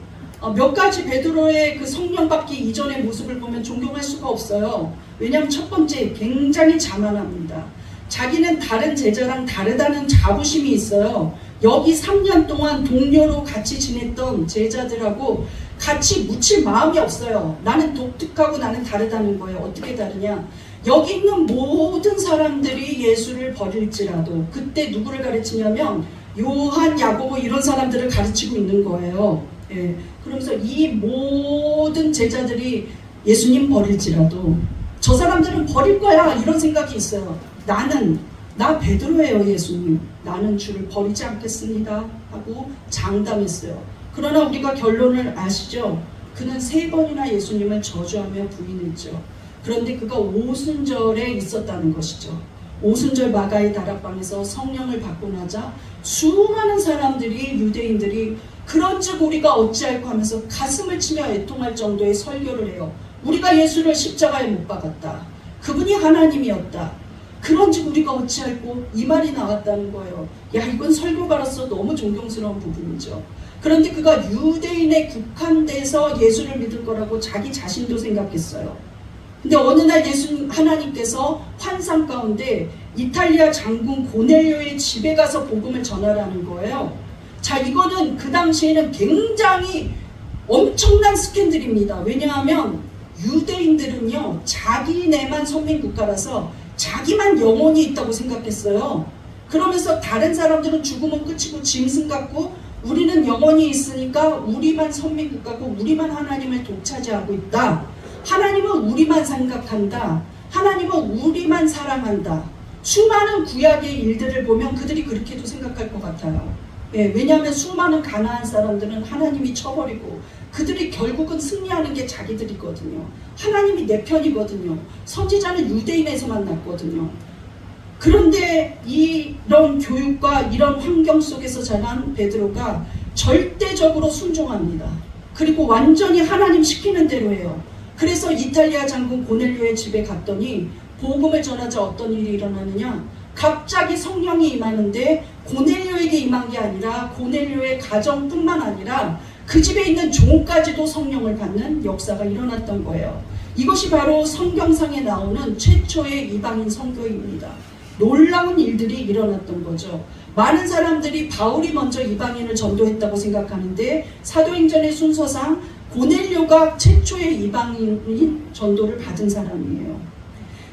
몇 가지 베드로의 그 성령 받기 이전의 모습을 보면 존경할 수가 없어요. 왜냐하면 첫 번째 굉장히 자만합니다. 자기는 다른 제자랑 다르다는 자부심이 있어요. 여기 3년 동안 동료로 같이 지냈던 제자들하고 같이 묻힐 마음이 없어요. 나는 독특하고 나는 다르다는 거예요. 어떻게 다르냐? 여기 있는 모든 사람들이 예수를 버릴지라도 그때 누구를 가르치냐면 요한, 야고보 이런 사람들을 가르치고 있는 거예요. 예. 그러면서 이 모든 제자들이 예수님 버릴지라도 저 사람들은 버릴 거야 이런 생각이 있어요. 나 베드로예요. 예수님, 나는 주를 버리지 않겠습니다 하고 장담했어요. 그러나 우리가 결론을 아시죠? 그는 3번이나 예수님을 저주하며 부인했죠. 그런데 그가 오순절에 있었다는 것이죠. 오순절 마가의 다락방에서 성령을 받고 나자 수많은 사람들이, 유대인들이 그런즉 우리가 어찌할까 하면서 가슴을 치며 애통할 정도의 설교를 해요. 우리가 예수를 십자가에 못 박았다. 그분이 하나님이었다. 그런즉 우리가 어찌할꼬, 이 말이 나왔다는 거예요. 야, 이건 설교가로서 너무 존경스러운 부분이죠. 그런데 그가 유대인에 국한돼서 예수를 믿을 거라고 자기 자신도 생각했어요. 근데 어느 날 하나님께서 환상 가운데 이탈리아 장군 고넬료의 집에 가서 복음을 전하라는 거예요. 자, 이거는 그 당시에는 굉장히 엄청난 스캔들입니다. 왜냐하면 유대인들은요, 자기네만 선민국가라서 자기만 영혼이 있다고 생각했어요. 그러면서 다른 사람들은 죽으면 끝이고 짐승 같고 우리는 영혼이 있으니까 우리만 선민국가고 우리만 하나님을 독차지하고 있다. 하나님은 우리만 생각한다. 하나님은 우리만 사랑한다. 수많은 구약의 일들을 보면 그들이 그렇게도 생각할 것 같아요. 예, 왜냐하면 수많은 가나안 사람들은 하나님이 쳐버리고 그들이 결국은 승리하는 게 자기들이거든요. 하나님이 내 편이거든요. 선지자는 유대인에서만 났거든요. 그런데 이런 교육과 이런 환경 속에서 자란 베드로가 절대적으로 순종합니다. 그리고 완전히 하나님 시키는 대로 해요. 그래서 이탈리아 장군 고넬료의 집에 갔더니 복음을 전하자 어떤 일이 일어나느냐? 갑자기 성령이 임하는데 고넬료에게 임한 게 아니라 고넬료의 가정뿐만 아니라 그 집에 있는 종까지도 성령을 받는 역사가 일어났던 거예요. 이것이 바로 성경상에 나오는 최초의 이방인 선교입니다. 놀라운 일들이 일어났던 거죠. 많은 사람들이 바울이 먼저 이방인을 전도했다고 생각하는데 사도행전의 순서상 고넬료가 최초의 이방인 전도를 받은 사람이에요.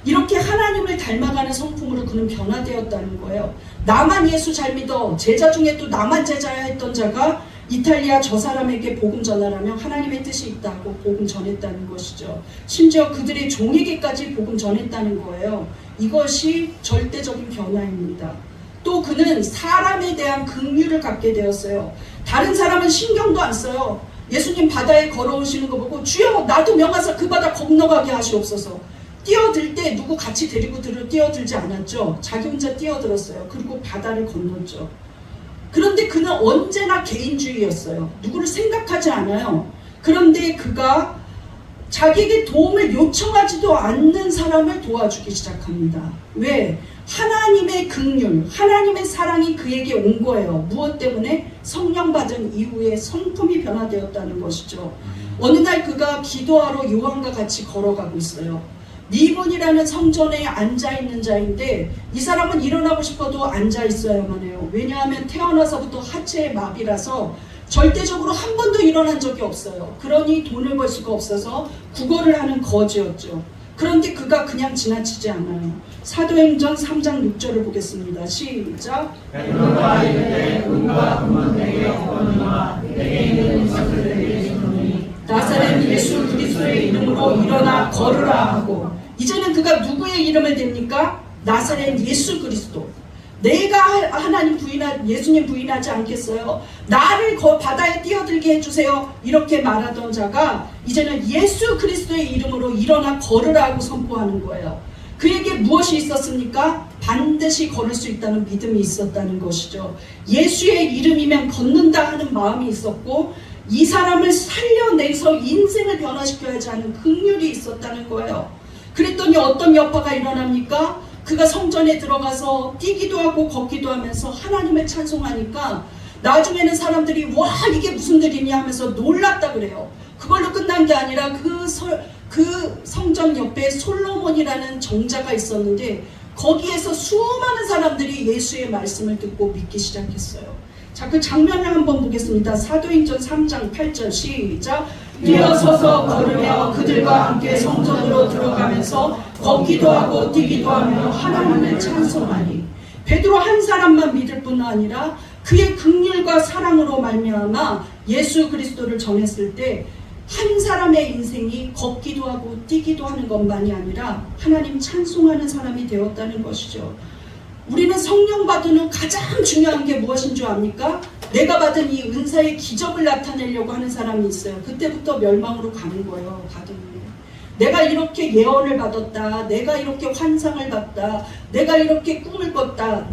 이렇게 하나님을 닮아가는 성품으로 그는 변화되었다는 거예요. 나만 예수 잘 믿어, 제자 중에 또 나만 제자야 했던 자가 이탈리아 저 사람에게 복음 전하라면 하나님의 뜻이 있다고 복음 전했다는 것이죠. 심지어 그들의 종에게까지 복음 전했다는 거예요. 이것이 절대적인 변화입니다. 또 그는 사람에 대한 긍휼을 갖게 되었어요. 다른 사람은 신경도 안 써요. 예수님 바다에 걸어오시는 거 보고 주여 나도 명하사 그 바다 건너가게 하시옵소서. 뛰어들 때 누구 같이 데리고 뛰어들지 않았죠. 자기 혼자 뛰어들었어요. 그리고 바다를 건넜죠. 그런데 그는 언제나 개인주의였어요. 누구를 생각하지 않아요. 그런데 그가 자기에게 도움을 요청하지도 않는 사람을 도와주기 시작합니다. 왜? 하나님의 긍휼, 하나님의 사랑이 그에게 온 거예요. 무엇 때문에? 성령 받은 이후에 성품이 변화되었다는 것이죠. 어느 날 그가 기도하러 요한과 같이 걸어가고 있어요. 리본이라는 성전에 앉아있는 자인데 이 사람은 일어나고 싶어도 앉아있어야만 해요. 왜냐하면 태어나서부터 하체의 마비라서 절대적으로 한 번도 일어난 적이 없어요. 그러니 돈을 벌 수가 없어서 구걸을 하는 거지였죠. 그런데 그가 그냥 지나치지 않아요. 사도행전 3장 6절을 보겠습니다. 시작. 베드로가 이르되 은과 금은 내게 없거니와 내게 있는 것을 내게 주노니 나사렛 예수 그리스도의 이름으로 일어나 걸으라 하고, 이제는 그가 누구의 이름을 댑니까? 나사렛 예수 그리스도. 내가 하나님 예수님 부인하지 않겠어요? 나를 바다에 뛰어들게 해주세요. 이렇게 말하던 자가 이제는 예수 그리스도의 이름으로 일어나 걸으라고 선포하는 거예요. 그에게 무엇이 있었습니까? 반드시 걸을 수 있다는 믿음이 있었다는 것이죠. 예수의 이름이면 걷는다 하는 마음이 있었고, 이 사람을 살려내서 인생을 변화시켜야지 하는 긍휼이 있었다는 거예요. 그랬더니 어떤 여파가 일어납니까? 그가 성전에 들어가서 뛰기도 하고 걷기도 하면서 하나님을 찬송하니까 나중에는 사람들이 와 이게 무슨 일이냐 하면서 놀랐다 그래요. 그걸로 끝난 게 아니라 그 성전 옆에 솔로몬이라는 정자가 있었는데 거기에서 수많은 사람들이 예수의 말씀을 듣고 믿기 시작했어요. 자, 그 장면을 한번 보겠습니다. 사도행전 3장 8절 시작. 일어서서 걸으며 그들과 함께 성전으로 들어가면서 걷기도 하고 뛰기도 하며 하나님을 찬송하니. 베드로 한 사람만 믿을 뿐 아니라 그의 긍휼과 사랑으로 말미암아 예수 그리스도를 전했을 때 한 사람의 인생이 걷기도 하고 뛰기도 하는 것만이 아니라 하나님 찬송하는 사람이 되었다는 것이죠. 우리는 성령 받은 후 가장 중요한 게 무엇인 줄 압니까? 내가 받은 이 은사의 기적을 나타내려고 하는 사람이 있어요. 그때부터 멸망으로 가는 거예요. 받은 후에. 내가 이렇게 예언을 받았다. 내가 이렇게 환상을 봤다. 내가 이렇게 꿈을 꿨다.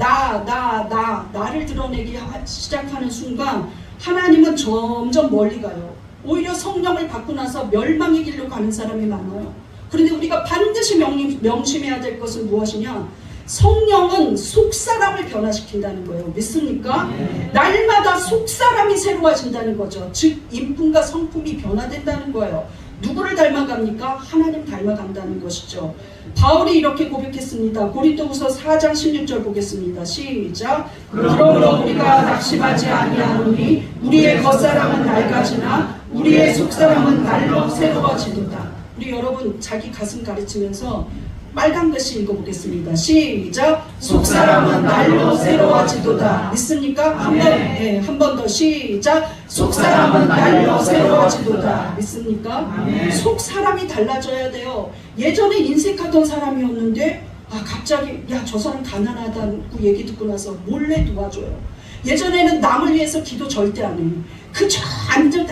나를 드러내기 시작하는 순간 하나님은 점점 멀리 가요. 오히려 성령을 받고 나서 멸망의 길로 가는 사람이 많아요. 그런데 우리가 반드시 명심해야 될 것은 무엇이냐? 성령은 속사람을 변화시킨다는 거예요. 믿습니까? 날마다 속사람이 새로워진다는 거죠. 즉 인품과 성품이 변화된다는 거예요. 누구를 닮아갑니까? 하나님 닮아간다는 것이죠. 바울이 이렇게 고백했습니다. 고린도후서 4장 16절 보겠습니다. 시작. 그러므로 우리가 낙심하지 아니하노니 우리의 겉사람은 낡아지나 우리의 속사람은 날로 새로워지도다. 우리 여러분 자기 가슴 가르치면서 빨간 글씨 읽어보겠습니다. 시작. 속사람은 날로 새로워지도다. 믿습니까? 한 번 더 시작. 속사람은 날로 새로워지도다. 믿습니까? 속사람이 달라져야 돼요. 예전에 인색하던 사람이었는데 갑자기 저 사람 가난하다고 얘기 듣고 나서 몰래 도와줘요. 예전에는 남을 위해서 기도 절대 안 해요. 그저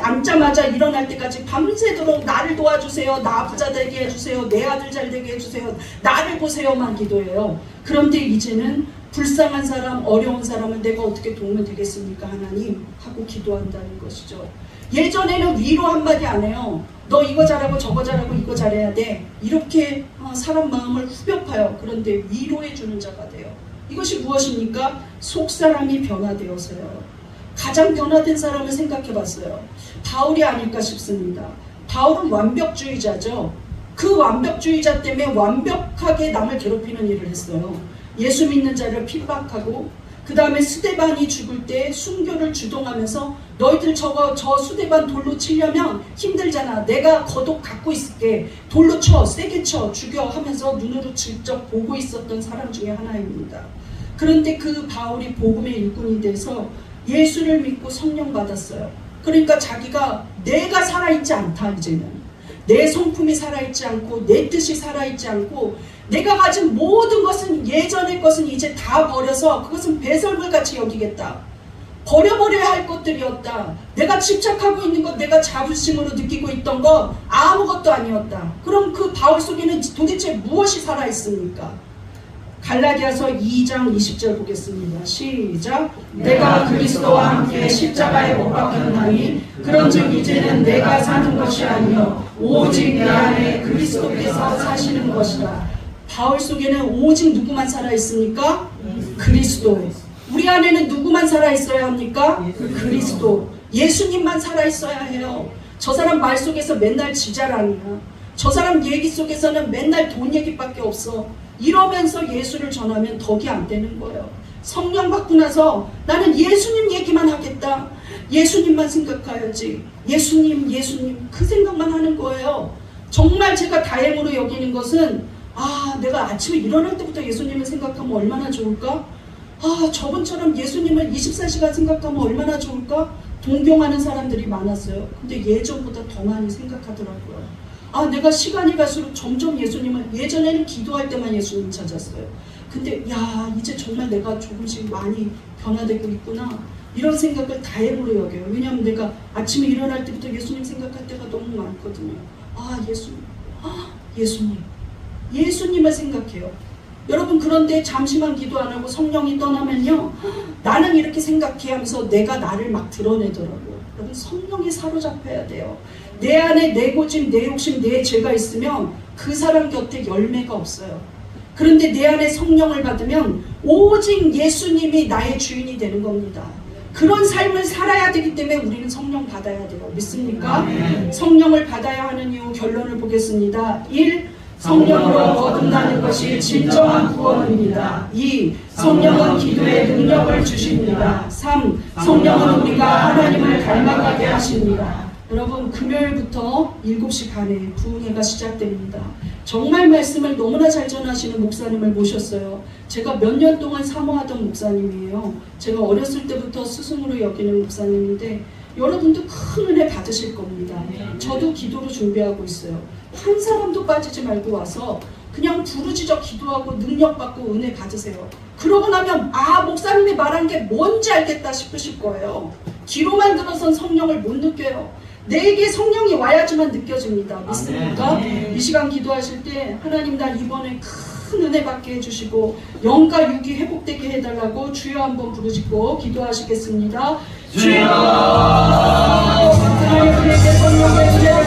앉자마자 일어날 때까지 밤새도록 나를 도와주세요. 나 부자 되게 해주세요. 내 아들 잘 되게 해주세요. 나를 보세요만 기도해요. 그런데 이제는 불쌍한 사람, 어려운 사람을 내가 어떻게 도우면 되겠습니까? 하나님 하고 기도한다는 것이죠. 예전에는 위로 한마디 안 해요. 너 이거 잘하고 저거 잘하고 이거 잘해야 돼. 이렇게 사람 마음을 후벼 파요. 그런데 위로해주는 자가 돼요. 이것이 무엇입니까? 속사람이 변화되어서요. 가장 변화된 사람을 생각해 봤어요. 바울이 아닐까 싶습니다. 바울은 완벽주의자죠. 그 완벽주의자 때문에 완벽하게 남을 괴롭히는 일을 했어요. 예수 믿는 자를 핍박하고 그 다음에 스데반이 죽을 때 순교를 주동하면서 너희들 저 스데반 돌로 치려면 힘들잖아. 내가 거독 갖고 있을게. 돌로 쳐, 세게 쳐, 죽여 하면서 눈으로 직접 보고 있었던 사람 중에 하나입니다. 그런데 그 바울이 복음의 일꾼이 돼서 예수를 믿고 성령 받았어요. 그러니까 자기가 내가 살아있지 않다. 이제는 내 성품이 살아있지 않고 내 뜻이 살아있지 않고 내가 가진 모든 것은 예전의 것은 이제 다 버려서 그것은 배설물같이 여기겠다. 버려버려야 할 것들이었다. 내가 집착하고 있는 것, 내가 자부심으로 느끼고 있던 것 아무것도 아니었다. 그럼 그 바울 속에는 도대체 무엇이 살아있습니까? 갈라디아서 2장 20절 보겠습니다. 시작. 내가 그리스도와 함께 십자가에 못 박혔나니 그런즉 이제는 내가 사는 것이 아니요 오직 내 안에 그리스도께서 사시는 것이다. 바울 속에는 오직 누구만 살아있습니까? 그리스도. 우리 안에는 누구만 살아있어야 합니까? 그리스도. 예수님만 살아있어야 해요. 저 사람 말 속에서 맨날 지자랑이야. 저 사람 얘기 속에서는 맨날 돈 얘기밖에 없어. 이러면서 예수를 전하면 덕이 안 되는 거예요. 성령 받고 나서 나는 예수님 얘기만 하겠다. 예수님만 생각해야지. 예수님, 예수님 그 생각만 하는 거예요. 정말 제가 다행으로 여기는 것은 내가 아침에 일어날 때부터 예수님을 생각하면 얼마나 좋을까? 저분처럼 예수님을 24시간 생각하면 얼마나 좋을까? 동경하는 사람들이 많았어요. 근데 예전보다 더 많이 생각하더라고요. 내가 시간이 갈수록 점점 예수님을, 예전에는 기도할 때만 예수님 찾았어요. 근데 이제 정말 내가 조금씩 많이 변화되고 있구나. 이런 생각을 다행으로 여겨요. 왜냐하면 내가 아침에 일어날 때부터 예수님 생각할 때가 너무 많거든요. 예수님, 예수님, 예수님을 생각해요. 여러분, 그런데 잠시만 기도 안 하고 성령이 떠나면요, 나는 이렇게 생각해 하면서 내가 나를 막 드러내더라고요. 여러분, 성령에 사로잡혀야 돼요. 내 안에 내 고집, 내 욕심, 내 죄가 있으면 그 사람 곁에 열매가 없어요. 그런데 내 안에 성령을 받으면 오직 예수님이 나의 주인이 되는 겁니다. 그런 삶을 살아야 되기 때문에 우리는 성령 받아야 돼요. 믿습니까? 성령을 받아야 하는 이유 결론을 보겠습니다. 1. 성령으로 거듭나는 것이 진정한 구원입니다. 2. 성령은 기도의 능력을 주십니다. 3. 성령은 우리가 하나님을 닮아가게 하십니다. 여러분, 금요일부터 7시 반에 부흥회가 시작됩니다. 정말 말씀을 너무나 잘 전하시는 목사님을 모셨어요. 제가 몇 년 동안 사모하던 목사님이에요. 제가 어렸을 때부터 스승으로 여기는 목사님인데 여러분도 큰 은혜 받으실 겁니다. 저도 기도로 준비하고 있어요. 한 사람도 빠지지 말고 와서 그냥 부르짖어 기도하고 능력받고 은혜 받으세요. 그러고 나면 목사님이 말한 게 뭔지 알겠다 싶으실 거예요. 귀로만 들어선 성령을 못 느껴요. 내게 성령이 와야지만 느껴집니다. 믿습니까? 이 시간 기도하실 때 하나님, 나 이번에 큰 은혜 받게 해주시고 영과 육이 회복되게 해달라고 주여 한번 부르짖고 기도하시겠습니다. 주여, 하나님께 성령의 은혜를